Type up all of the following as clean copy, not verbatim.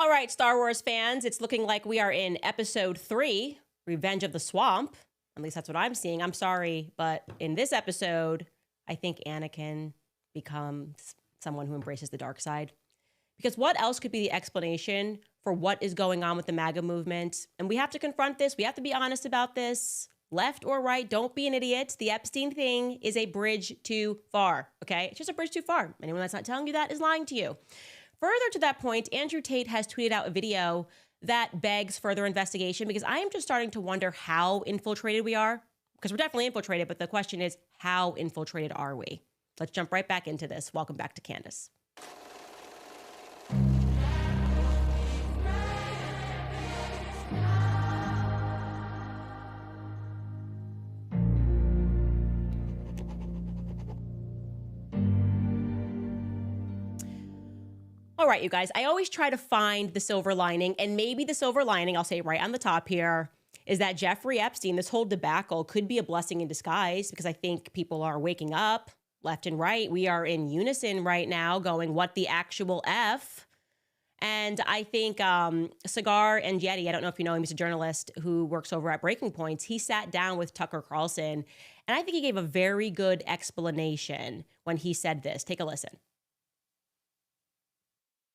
All right, Star Wars fans, it's looking like we are in episode 3, Revenge of the Swamp. At least that's what I'm seeing. I'm sorry, but in this episode, I think Anakin becomes someone who embraces the dark side. Because what else could be the explanation for what is going on with the MAGA movement? And we have to confront this. We have to be honest about this. Left or right, don't be an idiot. The Epstein thing is a bridge too far, okay? It's just a bridge too far. Anyone that's not telling you that is lying to you. Further to that point, Andrew Tate has tweeted out a video that begs further investigation because I am just starting to wonder how infiltrated we are. Because we're definitely infiltrated, but the question is, how infiltrated are we? Let's jump right back into this. Welcome back to Candace. All right, you guys, I always try to find the silver lining, and maybe the silver lining, I'll say right on the top here, is that Jeffrey Epstein, this whole debacle could be a blessing in disguise because I think people are waking up left and right. We are in unison right now going, what the actual F? And I think Cigar and Yeti, I don't know if you know him, he's a journalist who works over at Breaking Points. He sat down with Tucker Carlson, and I think he gave a very good explanation when he said this. Take a listen.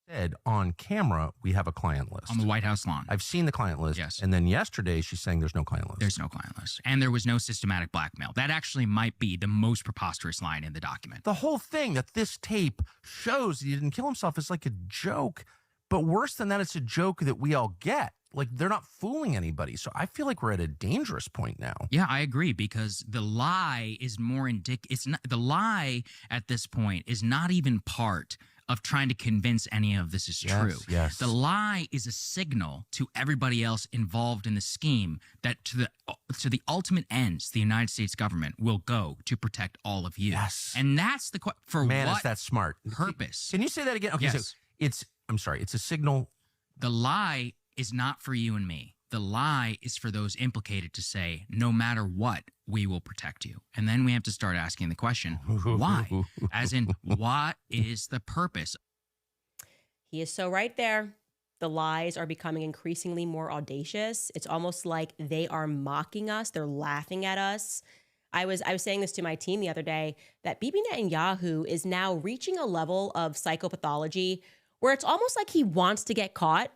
Said on camera, we have a client list. On the White House lawn. I've seen the client list. Yes. And then yesterday, she's saying there's no client list. There's no client list. And there was no systematic blackmail. That actually might be the most preposterous line in the document. The whole thing that this tape shows he didn't kill himself is like a joke. But worse than that, it's a joke that we all get. Like, they're not fooling anybody. So I feel like we're at a dangerous point now. Yeah, I agree, because the lie is more it's not, the lie at this point is not even part of trying to convince any of this is true. Yes. The lie is a signal to everybody else involved in the scheme that to the ultimate ends, the United States government will go to protect all of you. Yes. And that's the for Man, what is that smart. purpose? Can you say that again? Okay, Yes. so it's a signal. The lie is not for you and me. The lie is for those implicated to say, no matter what, we will protect you. And then we have to start asking the question, why? As in, what is the purpose? He is so right there. The lies are becoming increasingly more audacious. It's almost like they are mocking us. They're laughing at us. I was saying this to my team the other day that Bibi Netanyahu is now reaching a level of psychopathology where it's almost like he wants to get caught.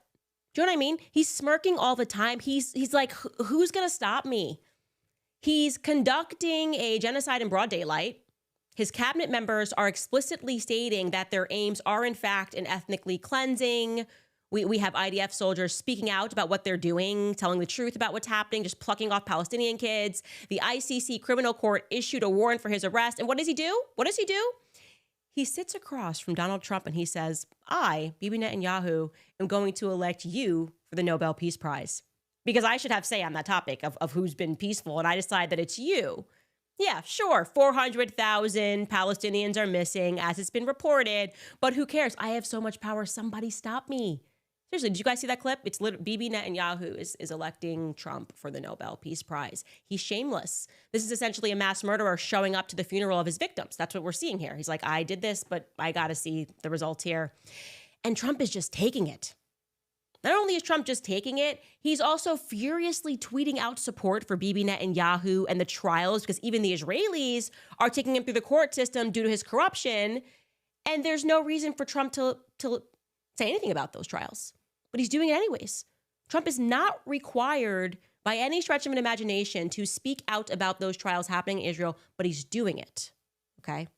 Do you know what I mean? He's smirking all the time. He's like, who's going to stop me? He's conducting a genocide in broad daylight. His cabinet members are explicitly stating that their aims are, in fact, an ethnically cleansing. We have IDF soldiers speaking out about what they're doing, telling the truth about what's happening, just plucking off Palestinian kids. The ICC criminal court issued a warrant for his arrest. And what does he do? He sits across from Donald Trump and he says, I, Bibi Netanyahu, am going to elect you for the Nobel Peace Prize. Because I should have say on that topic of who's been peaceful, and I decide that it's you. Yeah, sure, 400,000 Palestinians are missing, as it's been reported, but who cares? I have so much power, somebody stop me. Seriously, did you guys see that clip? It's Bibi Netanyahu is electing Trump for the Nobel Peace Prize. He's shameless. This is essentially a mass murderer showing up to the funeral of his victims. That's what we're seeing here. He's like, I did this, but I got to see the results here. And Trump is just taking it. Not only is Trump just taking it, he's also furiously tweeting out support for Bibi Netanyahu and the trials because even the Israelis are taking him through the court system due to his corruption. And there's no reason for Trump to say anything about those trials. But he's doing it anyways. Trump is not required by any stretch of an imagination to speak out about those trials happening in Israel, but he's doing it, okay?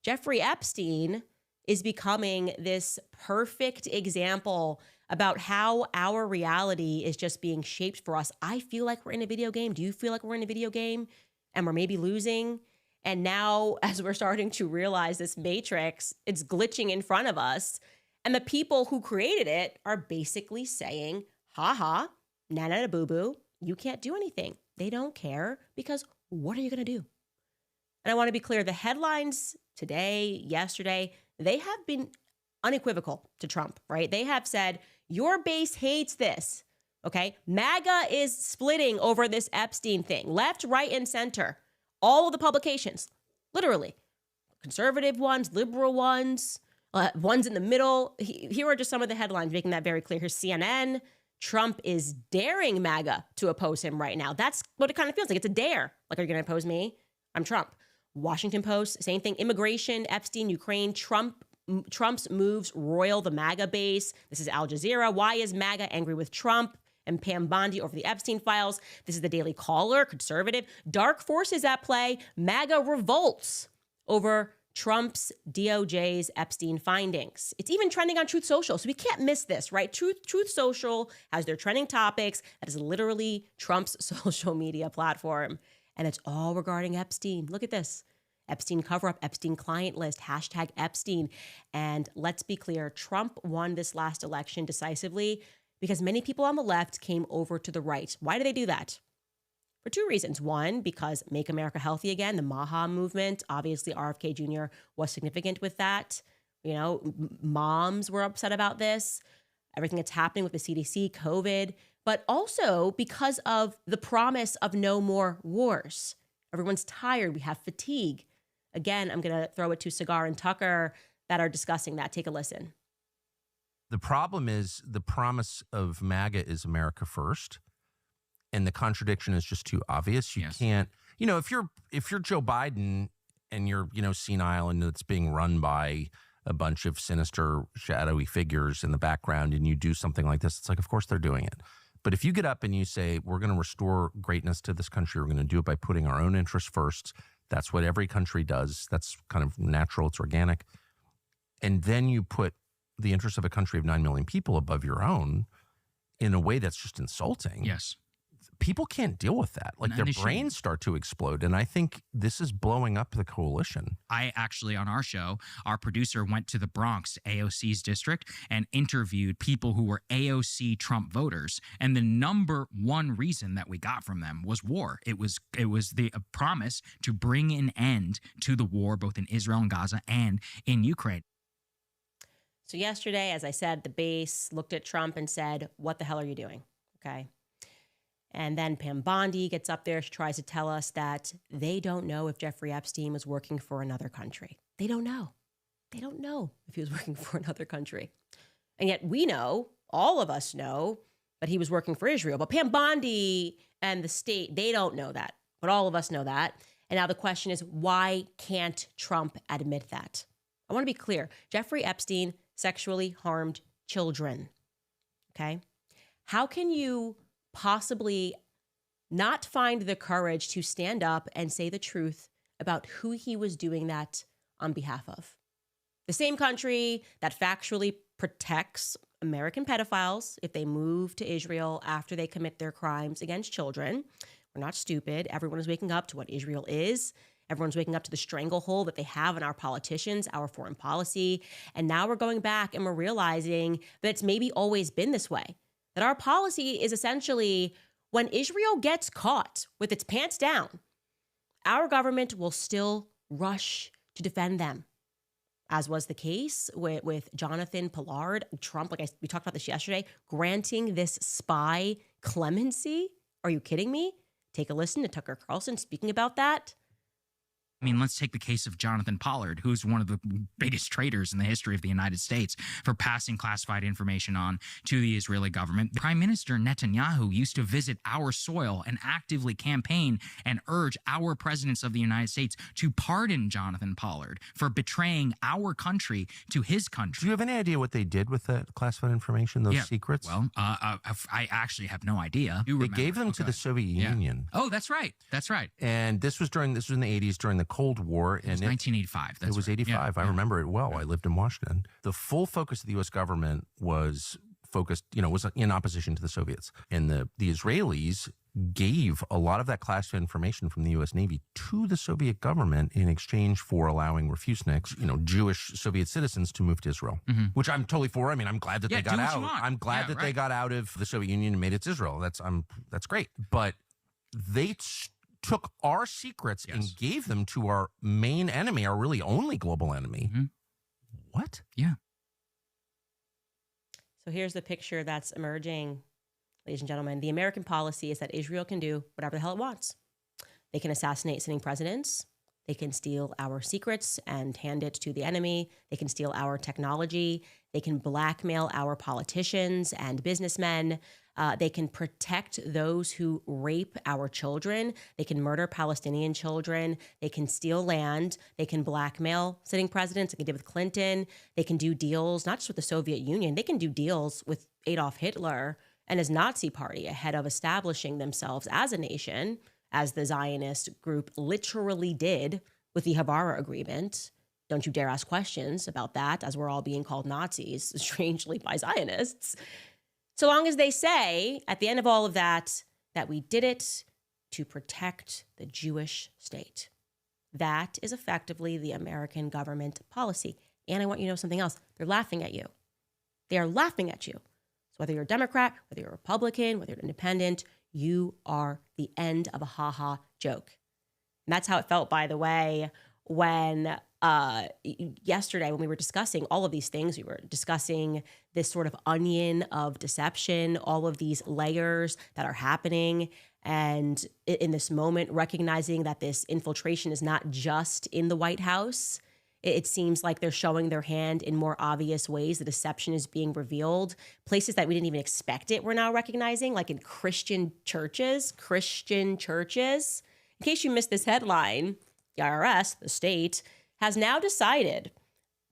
Jeffrey Epstein is becoming this perfect example about how our reality is just being shaped for us. I feel like we're in a video game. Do you feel like we're in a video game and we're maybe losing? And now, as we're starting to realize this matrix, it's glitching in front of us. And the people who created it are basically saying, ha, nana boo boo, you can't do anything. They don't care because what are you going to do? And I want to be clear, the headlines today, yesterday, they have been unequivocal to Trump, right? They have said, your base hates this, okay? MAGA is splitting over this Epstein thing, left, right, and center. All of the publications, literally, conservative ones, liberal ones, One's in the middle. Here are just some of the headlines making that very clear. Here's CNN. Trump is daring MAGA to oppose him right now. That's what it kind of feels like. It's a dare. Like, are you going to oppose me? I'm Trump. Washington Post, same thing. Immigration, Epstein, Ukraine, Trump's moves roil the MAGA base. This is Al Jazeera. Why is MAGA angry with Trump and Pam Bondi over the Epstein files? This is the Daily Caller, conservative. Dark forces at play. MAGA revolts over Trump's DOJ's Epstein findings. It's even trending on Truth Social, so we can't miss this, right? Truth Social has their trending topics. That is literally Trump's social media platform. And it's all regarding Epstein. Look at this. Epstein cover-up, Epstein client list, hashtag Epstein. And let's be clear, Trump won this last election decisively because many people on the left came over to the right. Why do they do that? For two reasons. One, because Make America Healthy Again, the MAGA movement, obviously RFK Jr. was significant with that. You know, moms were upset about this, everything that's happening with the CDC, COVID, but also because of the promise of no more wars. Everyone's tired. We have fatigue. Again, I'm going to throw it to Cigar and Tucker that are discussing that. Take a listen. The problem is the promise of MAGA is America first. And the contradiction is just too obvious. You can't, you know, if you're Joe Biden and you're, you know, senile and it's being run by a bunch of sinister, shadowy figures in the background and you do something like this, it's like, of course they're doing it. But if you get up and you say, we're going to restore greatness to this country, we're going to do it by putting our own interests first. That's what every country does. That's kind of natural. It's organic. And then you put the interests of a country of 9 million people above your own in a way that's just insulting. Yes. People can't deal with that. Like, their brains start to explode. And I think this is blowing up the coalition. I actually, on our show, our producer went to the Bronx, AOC's district, and interviewed people who were AOC Trump voters. And the number one reason that we got from them was war. It was the promise to bring an end to the war, both in Israel and Gaza and in Ukraine. So yesterday, as I said, the base looked at Trump and said, what the hell are you doing? Okay. And then Pam Bondi gets up there. She tries to tell us that they don't know if Jeffrey Epstein was working for another country. They don't know. They don't know if he was working for another country. And yet we know, all of us know, that he was working for Israel. But Pam Bondi and the state, they don't know that. But all of us know that. And now the question is, why can't Trump admit that? I want to be clear. Jeffrey Epstein sexually harmed children. Okay? How can you possibly not find the courage to stand up and say the truth about who he was doing that on behalf of? The same country that factually protects American pedophiles if they move to Israel after they commit their crimes against children. We're not stupid. Everyone is waking up to what Israel is. Everyone's waking up to the stranglehold that they have on our politicians, our foreign policy. And now we're going back and we're realizing that it's maybe always been this way. That our policy is essentially, when Israel gets caught with its pants down, our government will still rush to defend them, as was the case with Jonathan Pollard. Trump, we talked about this yesterday, granting this spy clemency. Are you kidding me? Take a listen to Tucker Carlson speaking about that. I mean, let's take the case of Jonathan Pollard, who's one of the biggest traitors in the history of the United States for passing classified information on to the Israeli government. Prime Minister Netanyahu used to visit our soil and actively campaign and urge our presidents of the United States to pardon Jonathan Pollard for betraying our country to his country. Do you have any idea what they did with that classified information, those secrets? Well, I actually have no idea. They gave them to the Soviet Union. Oh, that's right. That's right. And this was in the 80s, during the Cold War. It was 1985. It was 85. I remember it well. I lived in Washington. The full focus of the U.S. government was in opposition to the Soviets. And the Israelis gave a lot of that classified information from the U.S. Navy to the Soviet government in exchange for allowing refuseniks, Jewish Soviet citizens, to move to Israel, which I'm totally for. I mean, I'm glad that they got out. I'm glad that they got out of the Soviet Union and made it to Israel. That's great. But they took our secrets and gave them to our main enemy, our really only global enemy. What? Yeah. So here's the picture that's emerging, ladies and gentlemen. The American policy is that Israel can do whatever the hell it wants. They can assassinate sitting presidents. They can steal our secrets and hand it to the enemy. They can steal our technology. They can blackmail our politicians and businessmen. They can protect those who rape our children. They can murder Palestinian children. They can steal land. They can blackmail sitting presidents, like they did with Clinton. They can do deals, not just with the Soviet Union. They can do deals with Adolf Hitler and his Nazi party ahead of establishing themselves as a nation, as the Zionist group literally did with the Havara Agreement. Don't you dare ask questions about that, as we're all being called Nazis, strangely, by Zionists. So long as they say, at the end of all of that, that we did it to protect the Jewish state. That is effectively the American government policy. And I want you to know something else. They're laughing at you. They are laughing at you. So whether you're a Democrat, whether you're a Republican, whether you're an independent, you are the end of a ha-ha joke. And that's how it felt, by the way, when yesterday when we were discussing all of these things, we were discussing this sort of onion of deception, all of these layers that are happening. And in this moment, recognizing that this infiltration is not just in the White House. It seems like they're showing their hand in more obvious ways. The deception is being revealed. Places that we didn't even expect it, we're now recognizing, like in Christian churches. In case you missed this headline, the IRS, the state, has now decided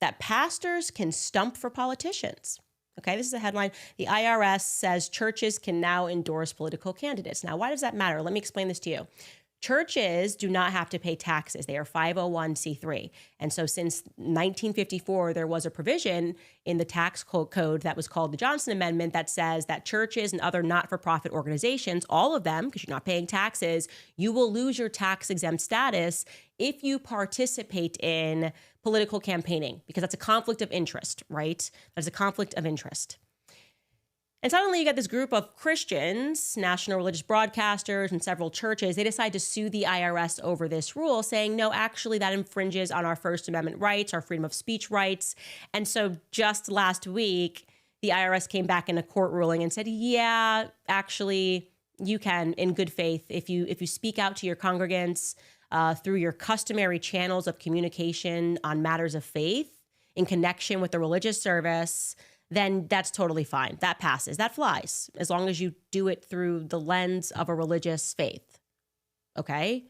that pastors can stump for politicians. Okay, this is a headline. The IRS says churches can now endorse political candidates. Now, why does that matter? Let me explain this to you. Churches do not have to pay taxes. They are 501c3. And so since 1954, there was a provision in the tax code that was called the Johnson Amendment that says that churches and other not-for-profit organizations, all of them, because you're not paying taxes, you will lose your tax-exempt status if you participate in political campaigning, because that's a conflict of interest, right? That's a conflict of interest. And suddenly you get this group of Christians, national religious broadcasters, and several churches. They decide to sue the IRS over this rule, saying, no, actually, that infringes on our First Amendment rights, our freedom of speech rights. And so just last week, the IRS came back in a court ruling and said, yeah, actually, you can, in good faith, if you speak out to your congregants through your customary channels of communication on matters of faith in connection with the religious service, then that's totally fine. That passes. That flies, as long as you do it through the lens of a religious faith. Okay?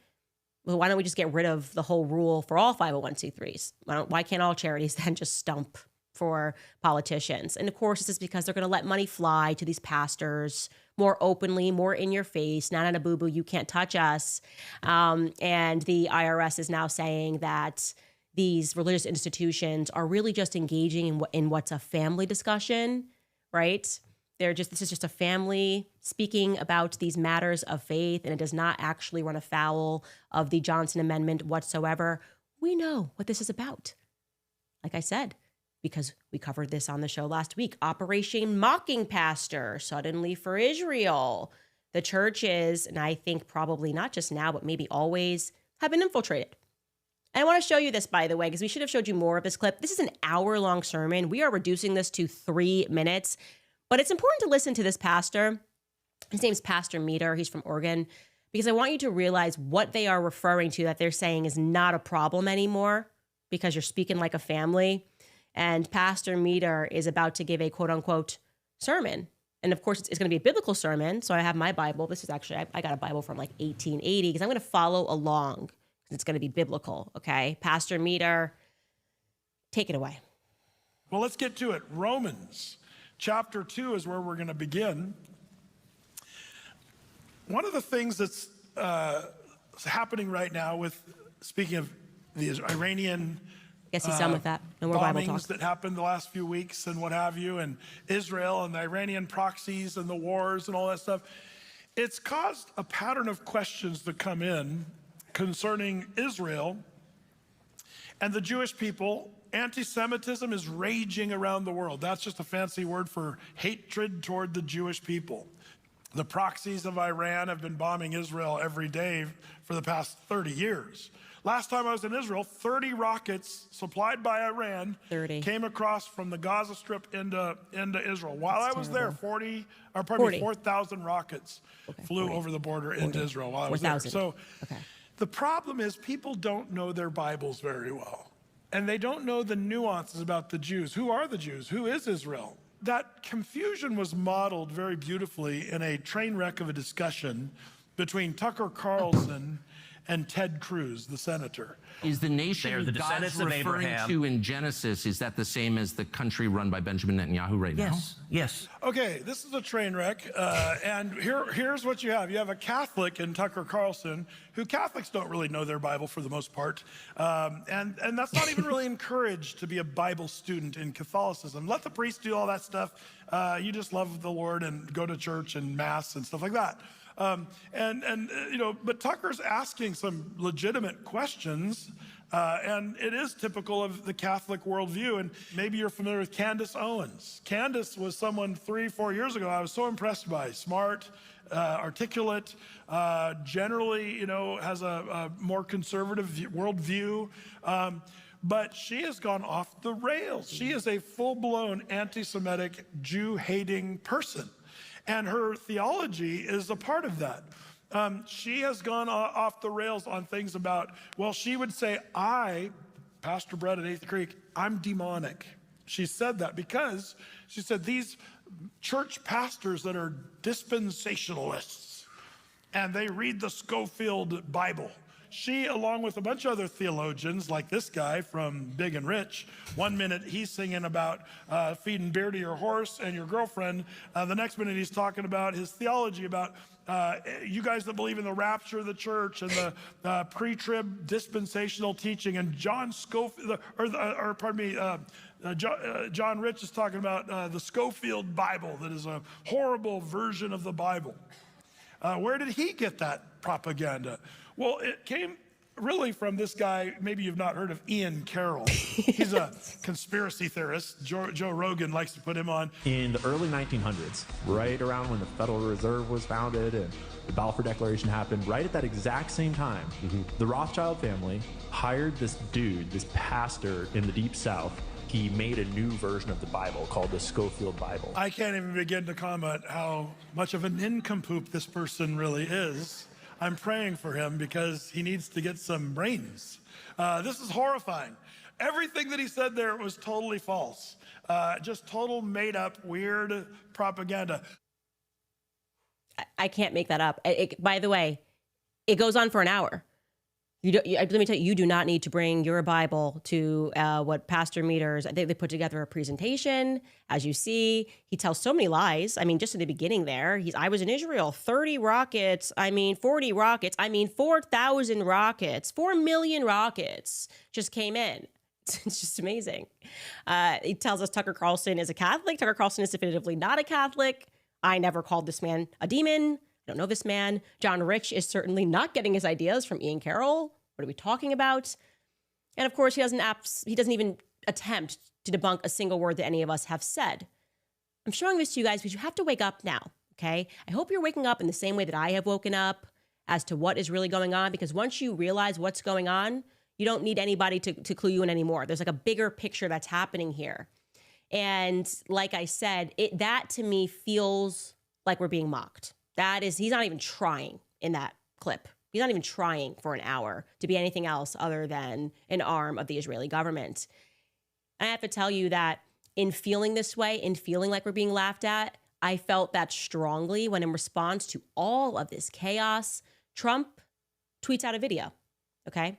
Well, why don't we just get rid of the whole rule for all 501c3s? Why can't all charities then just stump for politicians? And of course, this is because they're going to let money fly to these pastors more openly, more in your face. Nana boo-boo, you can't touch us. And the IRS is now saying that these religious institutions are really just engaging in what's a family discussion, right? This is just a family speaking about these matters of faith, and it does not actually run afoul of the Johnson Amendment whatsoever. We know what this is about. Like I said, because we covered this on the show last week, Operation Mocking Pastor, suddenly for Israel. The churches, and I think probably not just now, but maybe always, have been infiltrated. And I want to show you this, by the way, because we should have showed you more of this clip. This is an hour-long sermon. We are reducing this to 3 minutes. But it's important to listen to this pastor. His name's Pastor Meter. He's from Oregon. Because I want you to realize what they are referring to that they're saying is not a problem anymore because you're speaking like a family. And Pastor Meter is about to give a quote-unquote sermon. And of course, it's going to be a biblical sermon. So I have my Bible. This is actually, I got a Bible from like 1880 because I'm going to follow along. It's going to be biblical, okay? Pastor Meter, take it away. Well, let's get to it. Romans chapter 2 is where we're going to begin. One of the things that's happening right now with, speaking of the Iranian Guess he's done with that. No more Bible talk. bombings that happened the last few weeks and what have you, and Israel and the Iranian proxies and the wars and all that stuff, it's caused a pattern of questions to come in concerning Israel and the Jewish people. Anti-Semitism is raging around the world. That's just a fancy word for hatred toward the Jewish people. The proxies of Iran have been bombing Israel every day for the past 30 years. Last time I was in Israel, 30 rockets supplied by Iran came across from the Gaza Strip into Israel. While I was there, 4,000 rockets flew over the border into Israel while I was there. So The problem is people don't know their Bibles very well. And they don't know the nuances about the Jews. Who are the Jews? Who is Israel? That confusion was modeled very beautifully in a train wreck of a discussion between Tucker Carlson and Ted Cruz, the senator. Is the nation the God's descendants of referring Abraham. to in Genesis, is that the same as the country run by Benjamin Netanyahu right now? Yes. Okay, this is a train wreck, and here's what you have. You have a Catholic in Tucker Carlson, who Catholics don't really know their Bible for the most part, and that's not even really encouraged to be a Bible student in Catholicism. Let the priest do all that stuff. You just love the Lord and go to church and mass and stuff like that. But Tucker's asking some legitimate questions, and it is typical of the Catholic worldview. And maybe you're familiar with Candace Owens. Candace was someone 3-4 years ago I was so impressed by. Smart, articulate, generally, has a more conservative worldview. But she has gone off the rails. She is a full-blown anti-Semitic, Jew-hating person. And her theology is a part of that. She has gone off the rails on things about, well, she would say, Pastor Brett at Eighth Creek, I'm demonic. She said that because she said these church pastors that are dispensationalists and they read the Schofield Bible. She, along with a bunch of other theologians, like this guy from Big and Rich, 1 minute he's singing about feeding beer to your horse and your girlfriend. The next minute he's talking about his theology about you guys that believe in the rapture of the church and the pre-trib dispensational teaching. And John Schofield, John Rich is talking about the Schofield Bible that is a horrible version of the Bible. Where did he get that propaganda? Well, it came really from this guy, maybe you've not heard of Ian Carroll. He's a conspiracy theorist. Joe Rogan likes to put him on. In the early 1900s, right around when the Federal Reserve was founded and the Balfour Declaration happened, right at that exact same time, the Rothschild family hired this dude, this pastor in the Deep South. He made a new version of the Bible called the Schofield Bible. I can't even begin to comment how much of a nincompoop this person really is. I'm praying for him because he needs to get some brains. This is horrifying. Everything that he said there was totally false. Just total made up, weird propaganda. I can't make that up. By the way, it goes on for an hour. Let me tell you, you do not need to bring your Bible to what Pastor Meters, they put together a presentation. As you see, he tells so many lies. I mean, just in the beginning there, I was in Israel, 30 rockets, 40 rockets, 4,000 rockets, 4 million rockets just came in. It's just amazing. He tells us Tucker Carlson is a Catholic. Tucker Carlson is definitively not a Catholic. I never called this man a demon. I don't know this man. John Rich is certainly not getting his ideas from Ian Carroll. What are we talking about? And of course, he doesn't even attempt to debunk a single word that any of us have said. I'm showing this to you guys because you have to wake up now, okay? I hope you're waking up in the same way that I have woken up as to what is really going on, because once you realize what's going on, you don't need anybody to clue you in anymore. There's like a bigger picture that's happening here. And like I said, that to me feels like we're being mocked. He's not even trying in that clip. He's not even trying for an hour to be anything else other than an arm of the Israeli government. And I have to tell you that in feeling this way, in feeling like we're being laughed at, I felt that strongly when in response to all of this chaos, Trump tweets out a video, okay?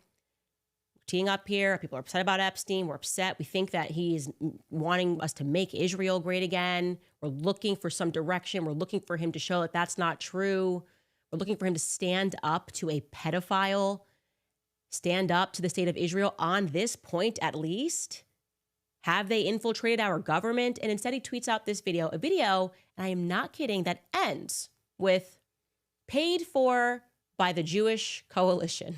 We're teeing up here. People are upset about Epstein. We're upset. We think that he's wanting us to make Israel great again. We're looking for some direction. We're looking for him to show that that's not true. We're looking for him to stand up to a pedophile, stand up to the state of Israel on this point at least. Have they infiltrated our government? And instead he tweets out this video, a video, and I am not kidding, that ends with paid for by the Jewish coalition.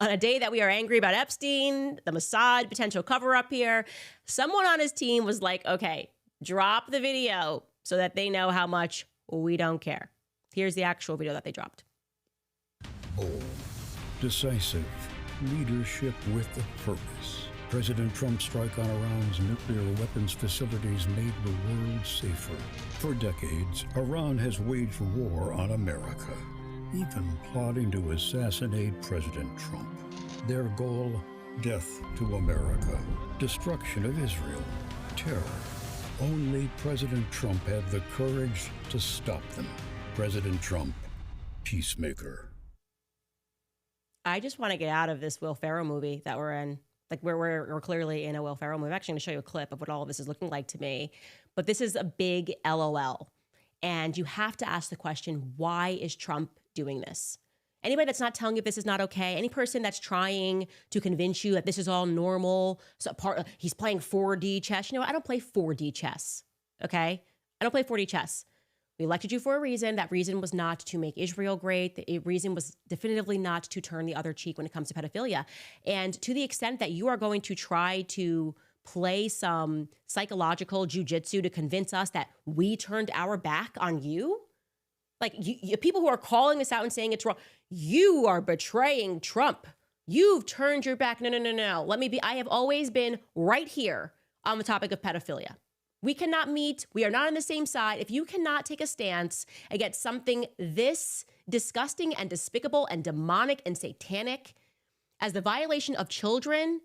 On a day that we are angry about Epstein, the Mossad potential cover-up here, someone on his team was like, okay, drop the video so that they know how much we don't care. Here's the actual video that they dropped. Bold, decisive, leadership with a purpose. President Trump's strike on Iran's nuclear weapons facilities made the world safer. For decades, Iran has waged war on America. even plotting to assassinate President Trump. Their goal, death to America, destruction of Israel, terror. Only President Trump had the courage to stop them. President Trump, peacemaker. I just want to get out of this Will Ferrell movie that we're in. Like we're clearly in a Will Ferrell movie. I'm actually going to show you a clip of what all of this is looking like to me. But this is a big LOL. And you have to ask the question, why is Trump doing this? Anybody that's not telling you this is not okay, any person that's trying to convince you that this is all normal, so he's playing 4D chess. You know what? I don't play 4D chess, okay? I don't play 4D chess. We elected you for a reason. That reason was not to make Israel great. The reason was definitively not to turn the other cheek when it comes to pedophilia. And to the extent that you are going to try to play some psychological jujitsu to convince us that we turned our back on you, like you people who are calling this out and saying it's wrong, you are betraying Trump. You've turned your back. No. I have always been right here on the topic of pedophilia. We cannot meet. We are not on the same side. If you cannot take a stance against something this disgusting and despicable and demonic and satanic as the violation of children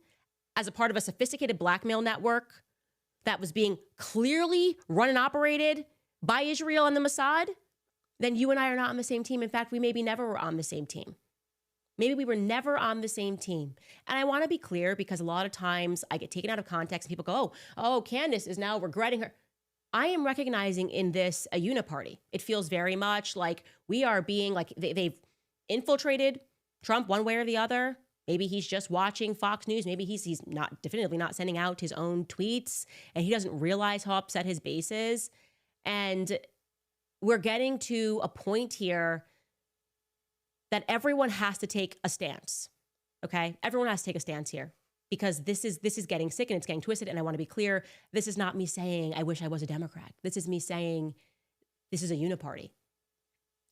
as a part of a sophisticated blackmail network that was being clearly run and operated by Israel and the Mossad, then you and I are not on the same team. In fact, we maybe never were on the same team. Maybe we were never on the same team. And I want to be clear because a lot of times I get taken out of context and people go, oh, Candace is now regretting her. I am recognizing in this a uniparty. It feels very much like we are being like they've infiltrated Trump one way or the other. Maybe he's just watching Fox News. Maybe he's not definitively not sending out his own tweets and he doesn't realize how upset his base is. And we're getting to a point here that everyone has to take a stance, okay? Everyone has to take a stance here because this is getting sick and it's getting twisted. And I want to be clear, this is not me saying, I wish I was a Democrat. This is me saying, this is a uniparty.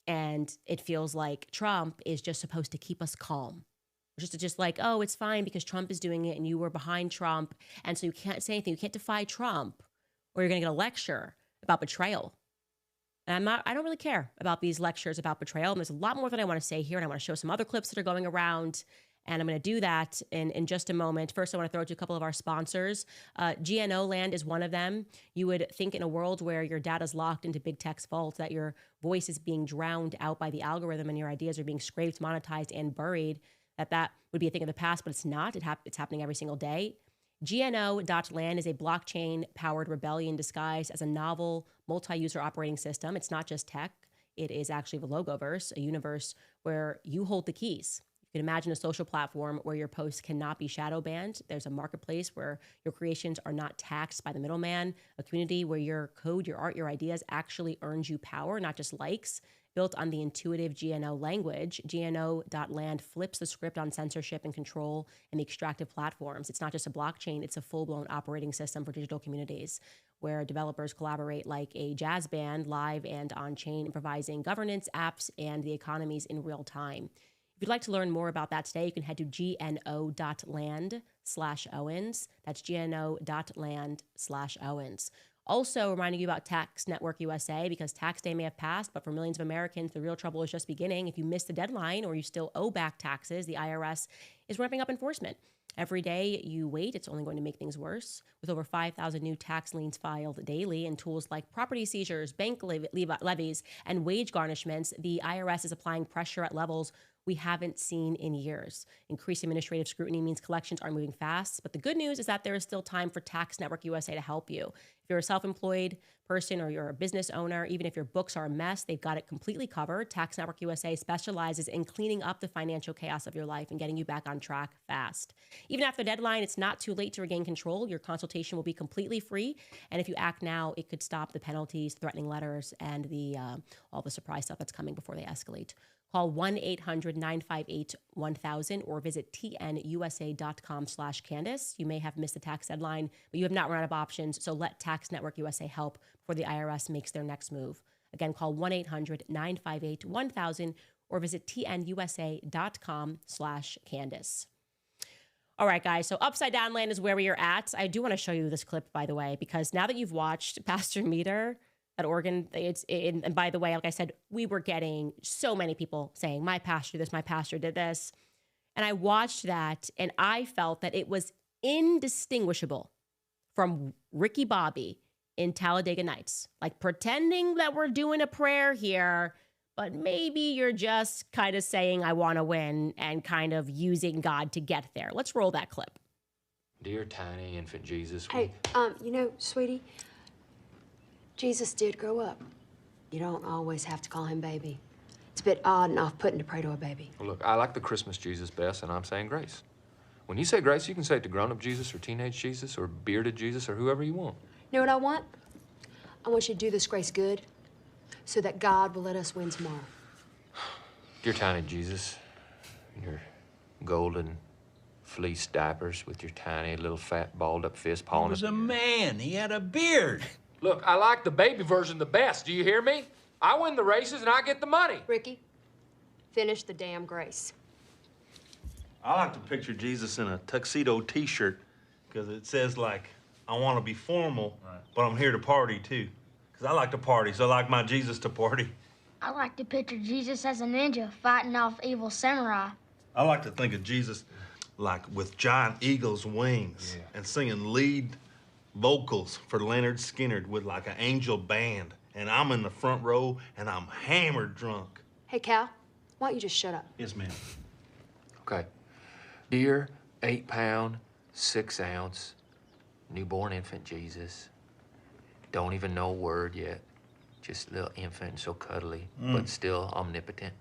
And it feels like Trump is just supposed to keep us calm. Just like, oh, it's fine because Trump is doing it and you were behind Trump. And so you can't say anything. You can't defy Trump or you're going to get a lecture about betrayal. And I don't really care about these lectures about betrayal. And there's a lot more that I want to say here. And I want to show some other clips that are going around. And I'm going to do that in just a moment. First, I want to throw to a couple of our sponsors. GNO Land is one of them. You would think in a world where your data is locked into big tech's vault, that your voice is being drowned out by the algorithm and your ideas are being scraped, monetized, and buried, that would be a thing of the past, but it's not. It's happening every single day. GNO.land is a blockchain-powered rebellion disguised as a novel multi-user operating system. It's not just tech. It is actually the Logoverse, a universe where you hold the keys. You can imagine a social platform where your posts cannot be shadow banned. There's a marketplace where your creations are not taxed by the middleman, a community where your code, your art, your ideas actually earns you power, not just likes. Built on the intuitive GNO language, GNO.land flips the script on censorship and control and the extractive platforms. It's not just a blockchain, it's a full-blown operating system for digital communities where developers collaborate like a jazz band, live and on-chain, improvising governance, apps, and the economies in real time. If you'd like to learn more about that today, you can head to gno.land/Owens. That's gno.land/Owens. Also reminding you about Tax Network USA because tax day may have passed, but for millions of Americans, the real trouble is just beginning. If you missed the deadline or you still owe back taxes, the IRS is ramping up enforcement. Every day you wait, it's only going to make things worse. With over 5,000 new tax liens filed daily and tools like property seizures, bank levies, and wage garnishments, the IRS is applying pressure at levels we haven't seen in years. Increased administrative scrutiny means collections are moving fast, but the good news is that there is still time for Tax Network USA to help you. If you're a self-employed person or you're a business owner, even if your books are a mess, they've got it completely covered. Tax Network USA specializes in cleaning up the financial chaos of your life and getting you back on track fast. Even after the deadline, it's not too late to regain control. Your consultation will be completely free, and if you act now, it could stop the penalties, threatening letters, and all the surprise stuff that's coming before they escalate. Call 1-800-958-1000 or visit tnusa.com/Candace. You may have missed the tax deadline, but you have not run out of options, so let Tax Network USA help before the IRS makes their next move. Again, call 1-800-958-1000 or visit tnusa.com/Candace. All right, guys, so Upside Down Land is where we are at. I do want to show you this clip, by the way, because now that you've watched Pastor Meter, at Oregon. And by the way, like I said, we were getting so many people saying, my pastor did this, my pastor did this. And I watched that and I felt that it was indistinguishable from Ricky Bobby in Talladega Nights. Like pretending that we're doing a prayer here, but maybe you're just kind of saying, I want to win and kind of using God to get there. Let's roll that clip. Dear tiny infant Jesus. Hey, sweetie, Jesus did grow up. You don't always have to call him baby. It's a bit odd and off-putting to pray to a baby. Well, look, I like the Christmas Jesus best, and I'm saying grace. When you say grace, you can say it to grown-up Jesus or teenage Jesus or bearded Jesus or whoever you want. You know what I want? I want you to do this grace good so that God will let us win tomorrow. Dear tiny Jesus, in your golden fleece diapers with your tiny little fat balled-up fist pawing. He was a man. He had a beard. Look, I like the baby version the best. Do you hear me? I win the races and I get the money. Ricky, finish the damn grace. I like to picture Jesus in a tuxedo T-shirt because it says, like, I want to be formal, but I'm here to party, too. Because I like to party, so I like my Jesus to party. I like to picture Jesus as a ninja fighting off evil samurai. I like to think of Jesus, like, with giant eagle's wings and singing lead vocals for Leonard Skinner with, like, an angel band. And I'm in the front row, and I'm hammered drunk. Hey, Cal, why don't you just shut up? Yes, ma'am. Okay. Dear 8-pound, 6-ounce, newborn infant Jesus. Don't even know a word yet. Just a little infant, so cuddly, but still omnipotent.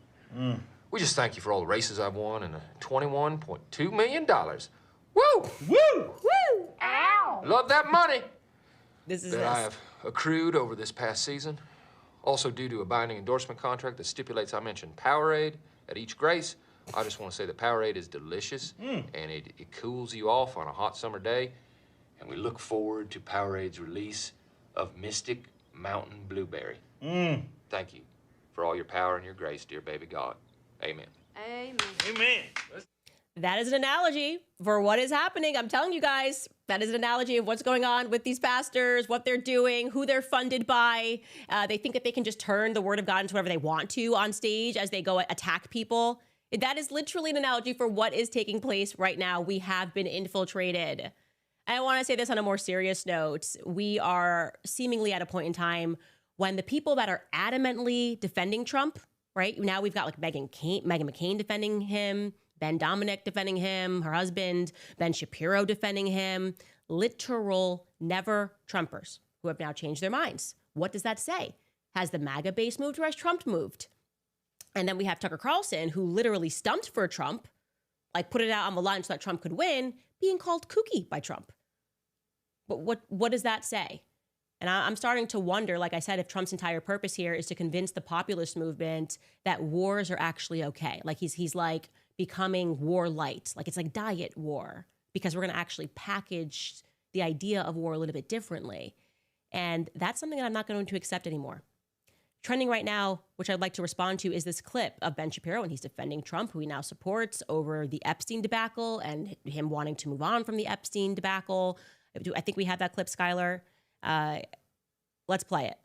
We just thank you for all the races I've won and $21.2 million. Woo! Woo! Woo! Ow! Love that money This is that I have accrued over this past season. Also due to a binding endorsement contract that stipulates I mention Powerade at each grace. I just want to say that Powerade is delicious and it cools you off on a hot summer day. And we look forward to Powerade's release of Mystic Mountain Blueberry. Thank you for all your power and your grace, dear baby God. Amen. Amen. Amen. That is an analogy for what is happening. I'm telling you guys, that is an analogy of what's going on with these pastors, what they're doing, who they're funded by. They think that they can just turn the word of God into whatever they want to on stage as they go attack people. That is literally an analogy for what is taking place right now. We have been infiltrated. I want to say this on a more serious note. We are seemingly at a point in time when the people that are adamantly defending Trump, right? Now we've got like Meghan McCain defending him, Ben Dominic defending him, her husband, Ben Shapiro defending him, literal never Trumpers who have now changed their minds. What does that say? Has the MAGA base moved or has Trump moved? And then we have Tucker Carlson, who literally stumped for Trump, like put it out on the line so that Trump could win, being called kooky by Trump. But what does that say? And I'm starting to wonder, like I said, if Trump's entire purpose here is to convince the populist movement that wars are actually okay. Like he's like becoming war light. Like it's like diet war because we're going to actually package the idea of war a little bit differently. And that's something that I'm not going to accept anymore. Trending right now, which I'd like to respond to, is this clip of Ben Shapiro, and he's defending Trump, who he now supports over the Epstein debacle and him wanting to move on from the Epstein debacle. I think we have that clip, Skylar. Let's play it.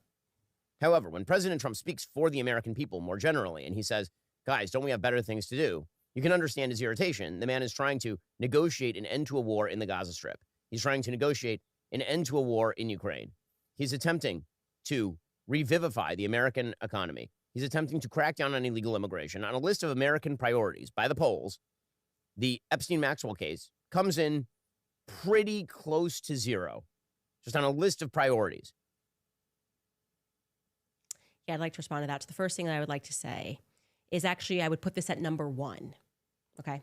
However, when President Trump speaks for the American people more generally, and he says, guys, don't we have better things to do? You can understand his irritation. The man is trying to negotiate an end to a war in the Gaza Strip. He's trying to negotiate an end to a war in Ukraine. He's attempting to revivify the American economy. He's attempting to crack down on illegal immigration. On a list of American priorities by the polls, the Epstein-Maxwell case comes in pretty close to zero, just on a list of priorities. Yeah, I'd like to respond to that. So the first thing that I would like to say is actually I would put this at number one, okay?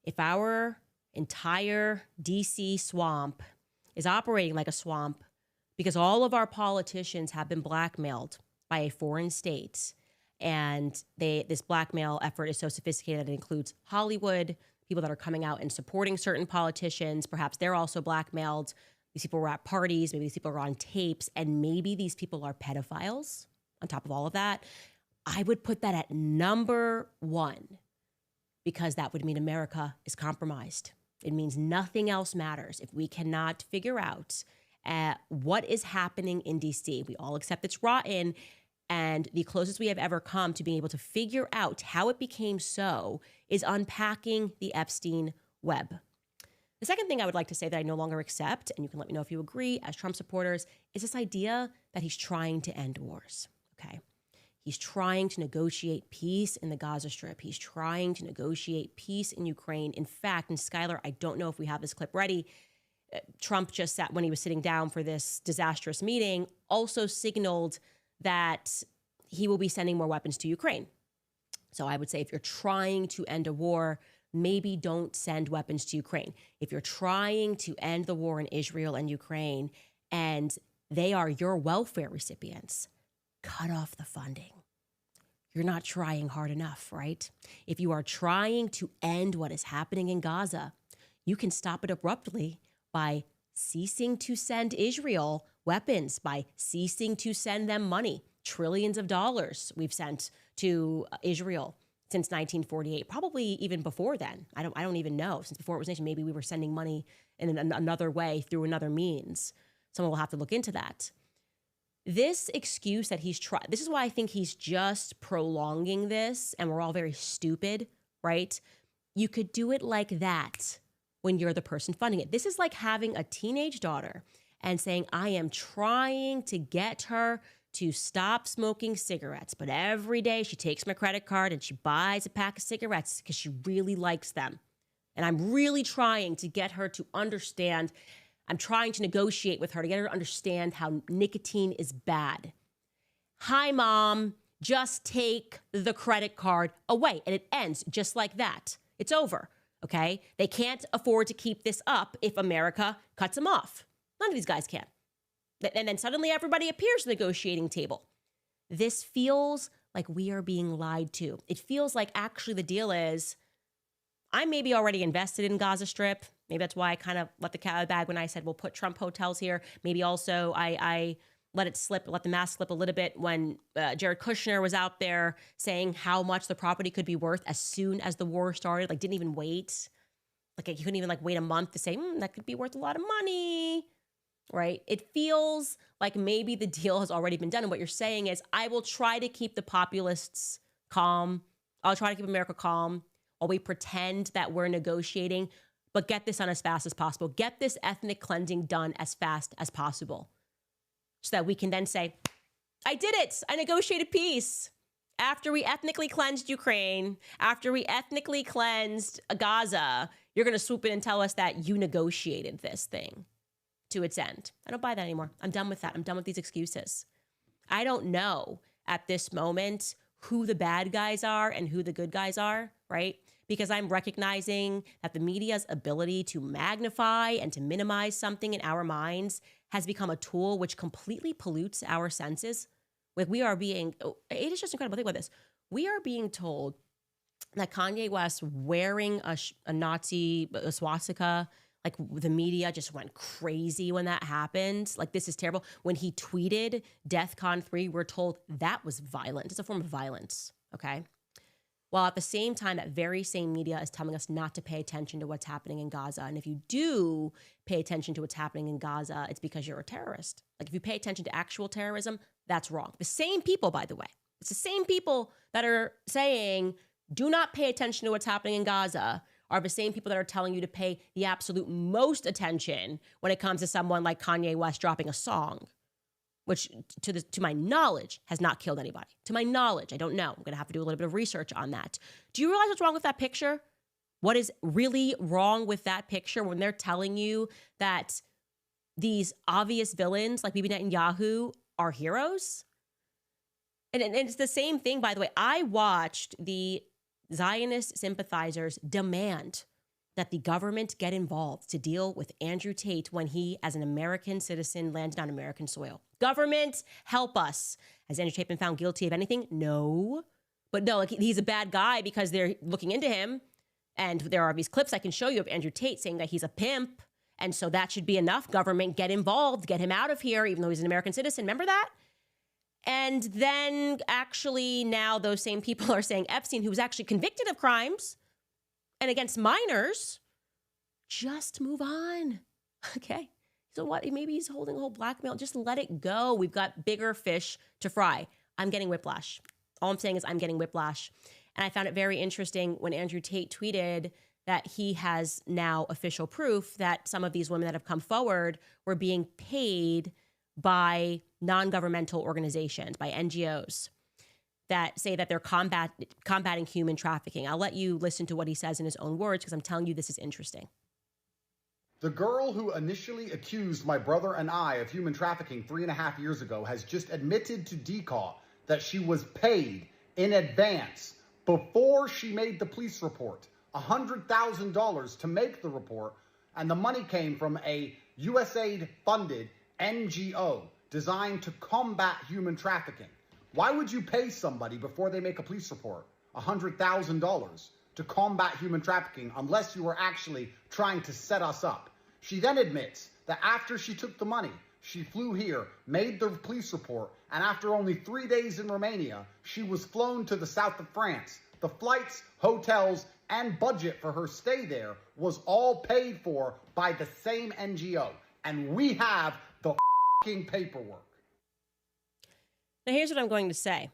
If our entire D.C. swamp is operating like a swamp because all of our politicians have been blackmailed by a foreign state, and this blackmail effort is so sophisticated that it includes Hollywood, people that are coming out and supporting certain politicians. Perhaps they're also blackmailed. These people were at parties. Maybe these people are on tapes. And maybe these people are pedophiles on top of all of that. I would put that at number one because that would mean America is compromised. It means nothing else matters if we cannot figure out at what is happening in DC. We all accept it's rotten. And the closest we have ever come to being able to figure out how it became so is unpacking the Epstein web. The second thing I would like to say that I no longer accept, and you can let me know if you agree as Trump supporters, is this idea that he's trying to end wars, okay? He's trying to negotiate peace in the Gaza Strip. He's trying to negotiate peace in Ukraine. In fact, and Skylar, I don't know if we have this clip ready, Trump just sat, when he was sitting down for this disastrous meeting, also signaled that he will be sending more weapons to Ukraine. So I would say if you're trying to end a war, maybe don't send weapons to Ukraine. If you're trying to end the war in Israel and Ukraine and they are your welfare recipients, cut off the funding. You're not trying hard enough, right? If you are trying to end what is happening in Gaza, you can stop it abruptly by ceasing to send Israel weapons, by ceasing to send them money. Trillions of dollars we've sent to Israel since 1948, probably even before then. I don't even know. Since before it was nation, maybe we were sending money in another way through another means. Someone will have to look into that. This excuse that he's trying, this is why I think he's just prolonging this, and we're all very stupid, right? You could do it like that when you're the person funding it. This is like having a teenage daughter and saying, I am trying to get her to stop smoking cigarettes, but every day she takes my credit card and she buys a pack of cigarettes because she really likes them. And I'm really trying to get her to understand, I'm trying to negotiate with her to get her to understand how nicotine is bad. Hi, Mom, just take the credit card away. And it ends just like that. It's over, okay? They can't afford to keep this up if America cuts them off. None of these guys can. And then suddenly everybody appears at the negotiating table. This feels like we are being lied to. It feels like actually the deal is, I may be already invested in Gaza Strip. Maybe that's why I kind of let the cat out of the bag when I said we'll put Trump hotels here. Maybe also I let it slip, let the mask slip a little bit when Jared Kushner was out there saying how much the property could be worth as soon as the war started. Like, didn't even wait. Like, he couldn't even wait a month to say, that could be worth a lot of money. Right? It feels like maybe the deal has already been done. And what you're saying is, I will try to keep the populists calm. I'll try to keep America calm while we pretend that we're negotiating, but get this done as fast as possible. Get this ethnic cleansing done as fast as possible so that we can then say, I did it. I negotiated peace. After we ethnically cleansed Ukraine, after we ethnically cleansed Gaza, you're going to swoop in and tell us that you negotiated this thing to its end. I don't buy that anymore. I'm done with that. I'm done with these excuses. I don't know at this moment who the bad guys are and who the good guys are, right? Because I'm recognizing that the media's ability to magnify and to minimize something in our minds has become a tool which completely pollutes our senses. Like, we are being, it is just incredible. Think about this. We are being told that Kanye West wearing a Nazi swastika, like, the media just went crazy when that happened. Like, this is terrible. When he tweeted DEFCON 3, we're told that was violent. It's a form of violence, okay? While at the same time, that very same media is telling us not to pay attention to what's happening in Gaza. And if you do pay attention to what's happening in Gaza, it's because you're a terrorist. Like, if you pay attention to actual terrorism, that's wrong. The same people, by the way, it's the same people that are saying, do not pay attention to what's happening in Gaza, are the same people that are telling you to pay the absolute most attention when it comes to someone like Kanye West dropping a song, which to my knowledge has not killed anybody. To my knowledge, I don't know. I'm going to have to do a little bit of research on that. Do you realize what's wrong with that picture? What is really wrong with that picture when they're telling you that these obvious villains like Bibi Netanyahu are heroes? And it's the same thing, by the way. I watched the Zionist sympathizers demand that the government get involved to deal with Andrew Tate when he, as an American citizen, landed on American soil. Government, help us. Has Andrew Tate been found guilty of anything? No. But no, like, he's a bad guy because they're looking into him. And there are these clips I can show you of Andrew Tate saying that he's a pimp. And so that should be enough. Government, get involved, get him out of here, even though he's an American citizen. Remember that? And then actually now those same people are saying Epstein, who was actually convicted of crimes and against minors, just move on. Okay. So what? Maybe he's holding a whole blackmail. Just let it go. We've got bigger fish to fry. I'm getting whiplash. All I'm saying is I'm getting whiplash. And I found it very interesting when Andrew Tate tweeted that he has now official proof that some of these women that have come forward were being paid by non-governmental organizations, by NGOs, that say that they're combating human trafficking. I'll let you listen to what he says in his own words because I'm telling you this is interesting. The girl who initially accused my brother and I of human trafficking 3.5 years ago has just admitted to DCAW that she was paid in advance before she made the police report, $100,000 to make the report, and the money came from a USAID-funded NGO designed to combat human trafficking. Why would you pay somebody before they make a police report $100,000 to combat human trafficking unless you were actually trying to set us up? She then admits that after she took the money, she flew here, made the police report, and after only 3 days in Romania, she was flown to the south of France. The flights, hotels, and budget for her stay there was all paid for by the same NGO. And we have the fucking paperwork. Now, here's what I'm going to say.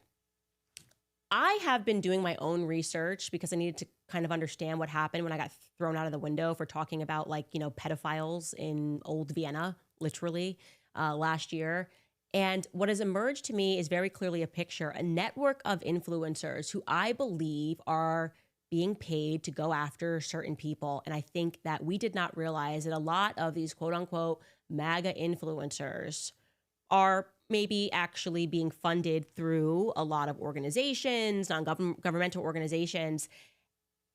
I have been doing my own research because I needed to kind of understand what happened when I got thrown out of the window for talking about, like, you know, pedophiles in old Vienna, literally, last year. And what has emerged to me is very clearly a picture, a network of influencers who I believe are being paid to go after certain people. And I think that we did not realize that a lot of these quote unquote MAGA influencers are maybe actually being funded through a lot of organizations, non-governmental organizations.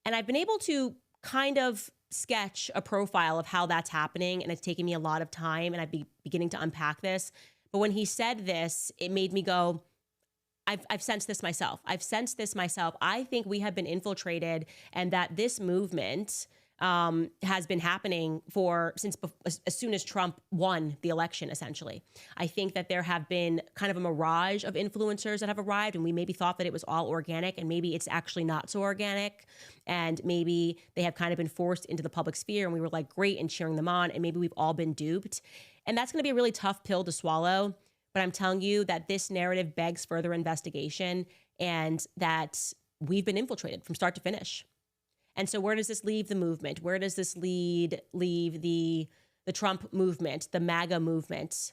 And I've been able to kind of sketch a profile of how that's happening. And it's taken me a lot of time and I'm beginning to unpack this. But when he said this, it made me go, I've sensed this myself. I think we have been infiltrated and that this movement has been happening since as soon as Trump won the election, essentially. I think that there have been kind of a mirage of influencers that have arrived and we maybe thought that it was all organic and maybe it's actually not so organic. And maybe they have kind of been forced into the public sphere and we were like, great, and cheering them on. And maybe we've all been duped. And that's going to be a really tough pill to swallow. But I'm telling you that this narrative begs further investigation and that we've been infiltrated from start to finish. And so where does this leave the movement? Where does this leave the Trump movement, the MAGA movement?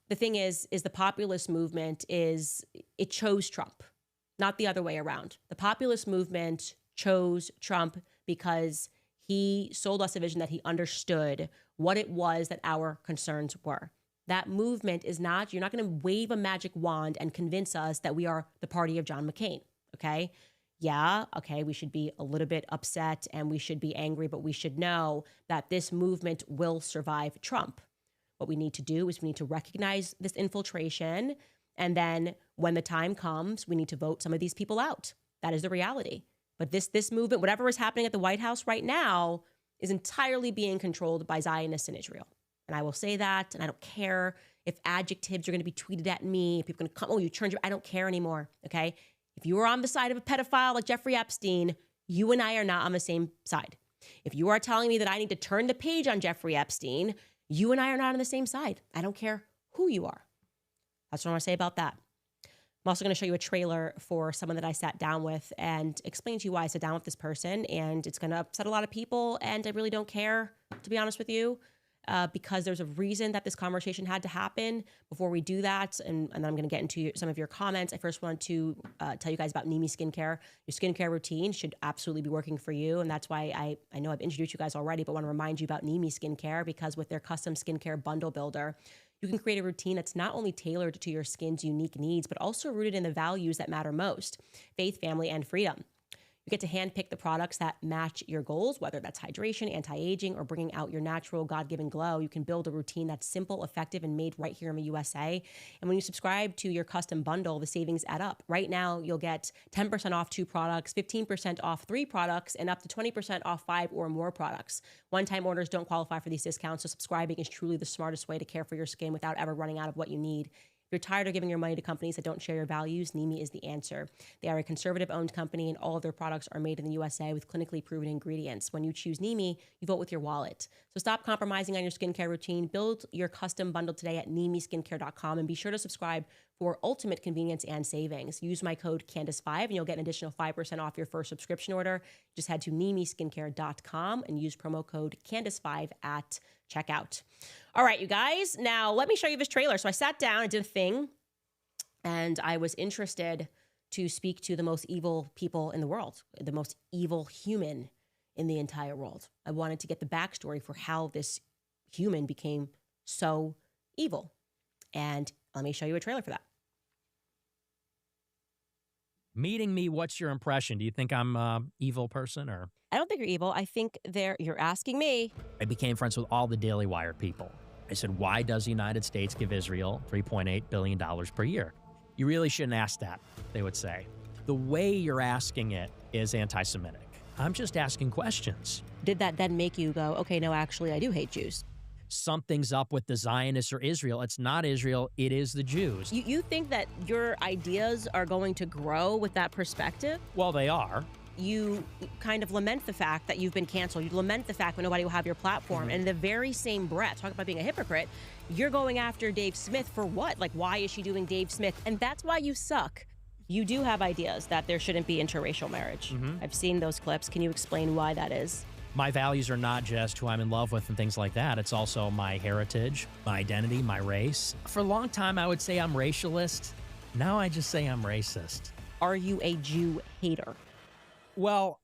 The thing is the populist movement it chose Trump, not the other way around. The populist movement chose Trump because he sold us a vision that he understood what it was that our concerns were. That movement is not, you're not going to wave a magic wand and convince us that we are the party of John McCain, okay? Yeah, okay, we should be a little bit upset and we should be angry, but we should know that this movement will survive Trump. What we need to do is we need to recognize this infiltration, and then when the time comes, we need to vote some of these people out. That is the reality. But this movement, whatever is happening at the White House right now, is entirely being controlled by Zionists in Israel. And I will say that, and I don't care if adjectives are going to be tweeted at me, if people are going to come, oh, you turned your, I don't care anymore, okay? If you are on the side of a pedophile like Jeffrey Epstein, you and I are not on the same side. If you are telling me that I need to turn the page on Jeffrey Epstein, you and I are not on the same side. I don't care who you are. That's what I want to say about that. I'm also going to show you a trailer for someone that I sat down with and explain to you why I sat down with this person, and it's going to upset a lot of people, and I really don't care, to be honest with you. Because there's a reason that this conversation had to happen. Before we do that, and then I'm going to get into some of your comments, I first want to tell you guys about Nimi Skincare. Your skincare routine should absolutely be working for you, and that's why I know I've introduced you guys already, but want to remind you about Nimi Skincare, because with their custom skincare bundle builder, you can create a routine that's not only tailored to your skin's unique needs, but also rooted in the values that matter most: faith, family, and freedom. You get to handpick the products that match your goals, whether that's hydration, anti-aging, or bringing out your natural God-given glow. You can build a routine that's simple, effective, and made right here in the USA. And when you subscribe to your custom bundle, the savings add up. Right now, you'll get 10% off 2 products, 15% off 3 products, and up to 20% off 5 or more products. One-time orders don't qualify for these discounts, so subscribing is truly the smartest way to care for your skin without ever running out of what you need. If you're tired of giving your money to companies that don't share your values, NIMI is the answer. They are a conservative-owned company, and all of their products are made in the USA with clinically proven ingredients. When you choose NIMI, you vote with your wallet. So stop compromising on your skincare routine. Build your custom bundle today at NIMIskincare.com, and be sure to subscribe for ultimate convenience and savings. Use my code Candace5, and you'll get an additional 5% off your first subscription order. Just head to NIMIskincare.com and use promo code Candace5 at checkout. All right, you guys, now let me show you this trailer. So I sat down, I did a thing, and I was interested to speak to the most evil people in the world, the most evil human in the entire world. I wanted to get the backstory for how this human became so evil. And let me show you a trailer for that. Meeting me, what's your impression? Do you think I'm an evil person or? I don't think you're evil. I think you're asking me. I became friends with all the Daily Wire people. I said, why does the United States give Israel $3.8 billion per year? You really shouldn't ask that, they would say. The way you're asking it is anti-Semitic. I'm just asking questions. Did that then make you go, okay, no, actually, I do hate Jews? Something's up with the Zionists or Israel. It's not Israel, it is the Jews. You think that your ideas are going to grow with that perspective? Well, they are. You kind of lament the fact that you've been canceled. You lament the fact that nobody will have your platform. And in the very same breath, talk about being a hypocrite, you're going after Dave Smith for what? Like, why is she doing Dave Smith? And that's why you suck. You do have ideas that there shouldn't be interracial marriage. I've seen those clips. Can you explain why that is? My values are not just who I'm in love with and things like that. It's also my heritage, my identity, my race. For a long time, I would say I'm racialist. Now I just say I'm racist. Are you a Jew hater? Well,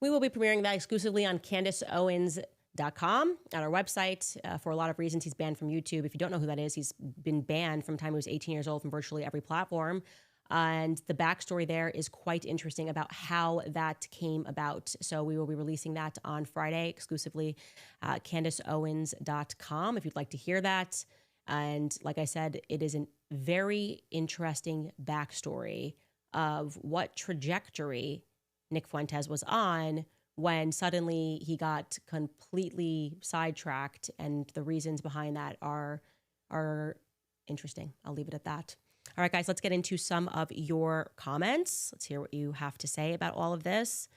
we will be premiering that exclusively on CandaceOwens.com on our website for a lot of reasons. He's banned from YouTube. If you don't know who that is, he's been banned from the time he was 18 years old from virtually every platform. And the backstory there is quite interesting about how that came about. So we will be releasing that on Friday exclusively at CandaceOwens.com if you'd like to hear that. And like I said, it is a very interesting backstory of what trajectory Nick Fuentes was on when suddenly he got completely sidetracked, and the reasons behind that are interesting. I'll leave it at that. All right, guys, let's get into some of your comments. Let's hear what you have to say about all of this.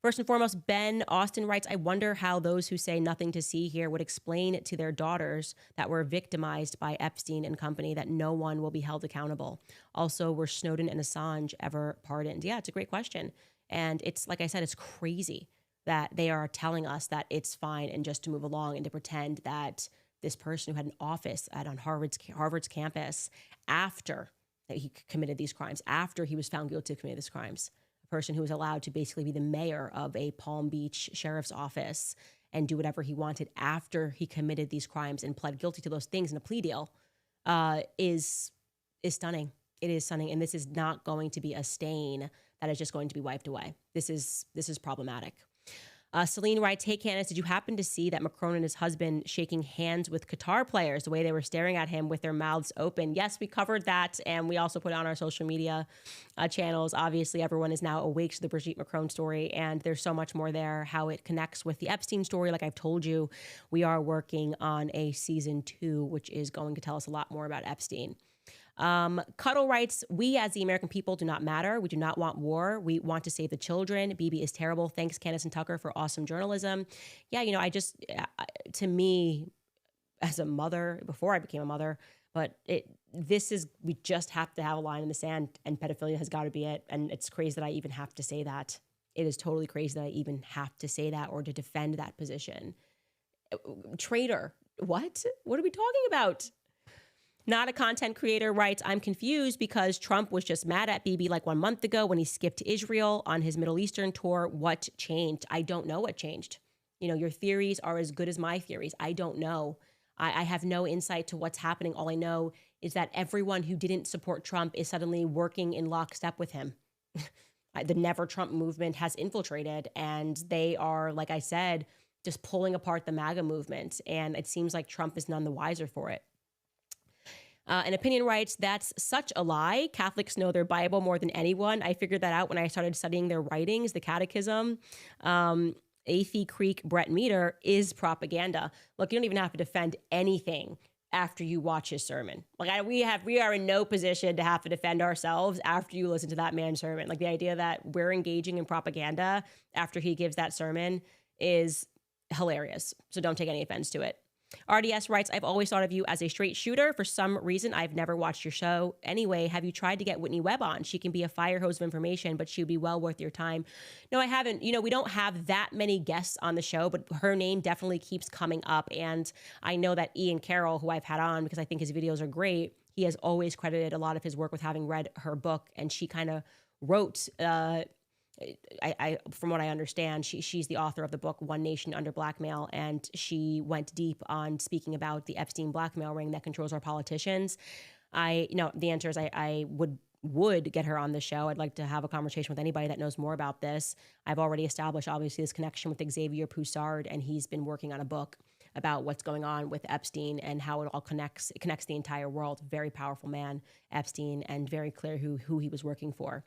First and foremost, Ben Austin writes, I wonder how those who say nothing to see here would explain to their daughters that were victimized by Epstein and company that no one will be held accountable. Also, were Snowden and Assange ever pardoned? Yeah, it's a great question. And it's, like I said, it's crazy that they are telling us that it's fine and just to move along and to pretend that this person who had an office on Harvard's campus after he committed these crimes, after he was found guilty of committing these crimes, a person who was allowed to basically be the mayor of a Palm Beach sheriff's office and do whatever he wanted after he committed these crimes and pled guilty to those things in a plea deal, is stunning. It is stunning, and this is not going to be a stain that is just going to be wiped away. This is problematic. Celine writes, hey, Candace, did you happen to see that Macron and his husband shaking hands with Qatar players, the way they were staring at him with their mouths open? Yes, we covered that, and we also put it on our social media channels. Obviously, everyone is now awake to the Brigitte Macron story, and there's so much more there, how it connects with the Epstein story. Like I've told you, we are working on a season 2, which is going to tell us a lot more about Epstein. Cuddle writes, we as the American people do not matter. We do not want war. We want to save the children. Bibi is terrible. Thanks, Candace and Tucker, for awesome journalism. Yeah, you know, to me, as a mother, before I became a mother, but we just have to have a line in the sand, and pedophilia has got to be it. And it's crazy that I even have to say that. It is totally crazy that I even have to say that or to defend that position. Traitor. What? What are we talking about? Not a content creator writes, I'm confused because Trump was just mad at Bibi like 1 month ago when he skipped to Israel on his Middle Eastern tour. What changed? I don't know what changed. You know, your theories are as good as my theories. I don't know. I have no insight to what's happening. All I know is that everyone who didn't support Trump is suddenly working in lockstep with him. The Never Trump movement has infiltrated, and they are, like I said, just pulling apart the MAGA movement. And it seems like Trump is none the wiser for it. An opinion writes, that's such a lie. Catholics know their Bible more than anyone. I figured that out when I started studying their writings, the catechism. Athey Creek Brett Meter is propaganda. Look, you don't even have to defend anything after you watch his sermon. Like we are in no position to have to defend ourselves after you listen to that man's sermon. Like the idea that we're engaging in propaganda after he gives that sermon is hilarious. So don't take any offense to it. RDS writes, I've always thought of you as a straight shooter. For some reason, I've never watched your show. Anyway, have you tried to get Whitney Webb on? She can be a fire hose of information, but she would be well worth your time. No, I haven't. You know, we don't have that many guests on the show, but her name definitely keeps coming up. And I know that Ian Carroll, who I've had on because I think his videos are great, he has always credited a lot of his work with having read her book. And she kind of wrote, from what I understand, she's the author of the book One Nation Under Blackmail, and she went deep on speaking about the Epstein blackmail ring that controls our politicians. The answer is I would get her on the show. I'd like to have a conversation with anybody that knows more about this. I've already established, obviously, this connection with Xavier Poussard, and he's been working on a book about what's going on with Epstein and how it all connects. It connects the entire world. Very powerful man, Epstein, and very clear who he was working for.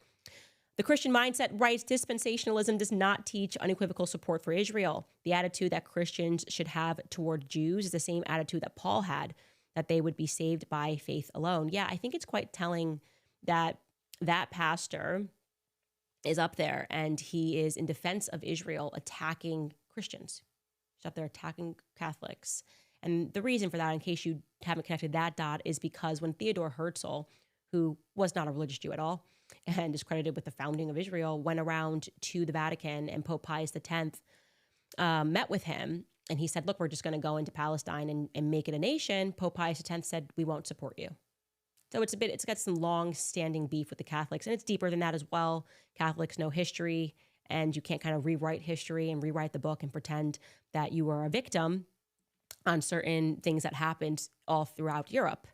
The Christian Mindset writes, dispensationalism does not teach unequivocal support for Israel. The attitude that Christians should have toward Jews is the same attitude that Paul had, that they would be saved by faith alone. Yeah, I think it's quite telling that that pastor is up there and he is in defense of Israel attacking Christians. He's up there attacking Catholics. And the reason for that, in case you haven't connected that dot, is because when Theodore Herzl, who was not a religious Jew at all, and is credited with the founding of Israel, went around to the Vatican, and Pope Pius X met with him, and he said, look, we're just going to go into Palestine and make it a nation. Pope Pius X said, we won't support you. So it's got some long-standing beef with the Catholics, and it's deeper than that as well. Catholics know history, and you can't kind of rewrite history and rewrite the book and pretend that you were a victim on certain things that happened all throughout Europe.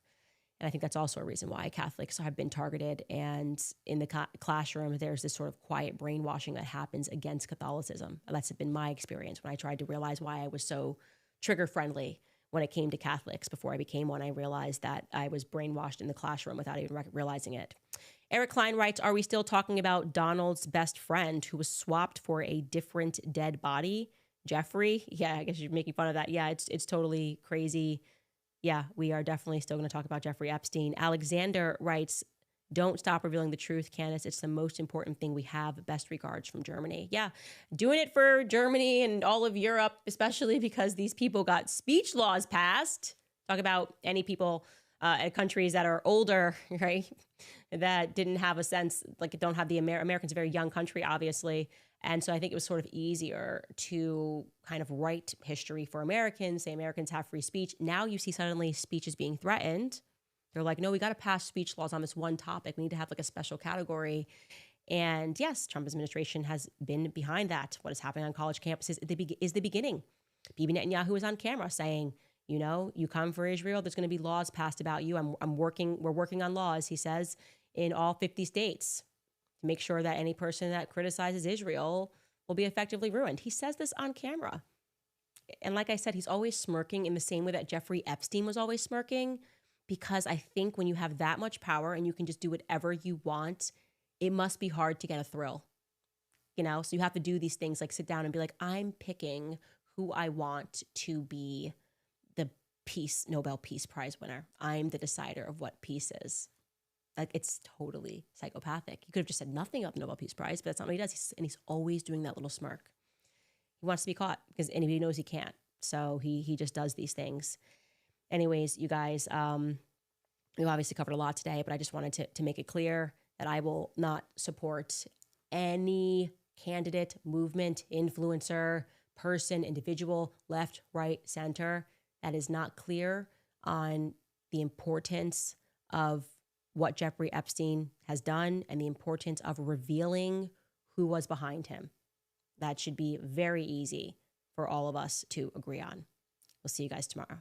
And I think that's also a reason why Catholics have been targeted. And in the classroom, there's this sort of quiet brainwashing that happens against Catholicism. That's been my experience when I tried to realize why I was so trigger-friendly when it came to Catholics. Before I became one, I realized that I was brainwashed in the classroom without even realizing it. Eric Klein writes, are we still talking about Donald's best friend who was swapped for a different dead body? Jeffrey? Yeah, I guess you're making fun of that. Yeah, it's totally crazy. Yeah, we are definitely still going to talk about Jeffrey Epstein. Alexander writes, don't stop revealing the truth, Candace. It's the most important thing we have. Best regards from Germany. Yeah, doing it for Germany and all of Europe, especially because these people got speech laws passed. Talk about any people at countries that are older, right, that didn't have a sense, like don't have the Americans, a very young country, obviously. And so I think it was sort of easier to kind of write history for Americans, say Americans have free speech. Now you see suddenly speech is being threatened. They're like, no, we got to pass speech laws on this one topic. We need to have like a special category. And yes, Trump administration has been behind that. What is happening on college campuses is the beginning. Bibi Netanyahu is on camera saying, you know, you come for Israel, there's going to be laws passed about you. We're working on laws, he says, in all 50 states. Make sure that any person that criticizes Israel will be effectively ruined. He says this on camera. And like I said, he's always smirking in the same way that Jeffrey Epstein was always smirking, because I think when you have that much power and you can just do whatever you want, it must be hard to get a thrill, you know? So you have to do these things like sit down and be like, I'm picking who I want to be the Nobel Peace Prize winner. I'm the decider of what peace is. Like, it's totally psychopathic. He could have just said nothing about the Nobel Peace Prize, but that's not what he does. He's always doing that little smirk. He wants to be caught because anybody knows he can't. So he just does these things. Anyways, you guys, we've obviously covered a lot today, but I just wanted to make it clear that I will not support any candidate, movement, influencer, person, individual, left, right, center, that is not clear on the importance of what Jeffrey Epstein has done and the importance of revealing who was behind him. That should be very easy for all of us to agree on. We'll see you guys tomorrow.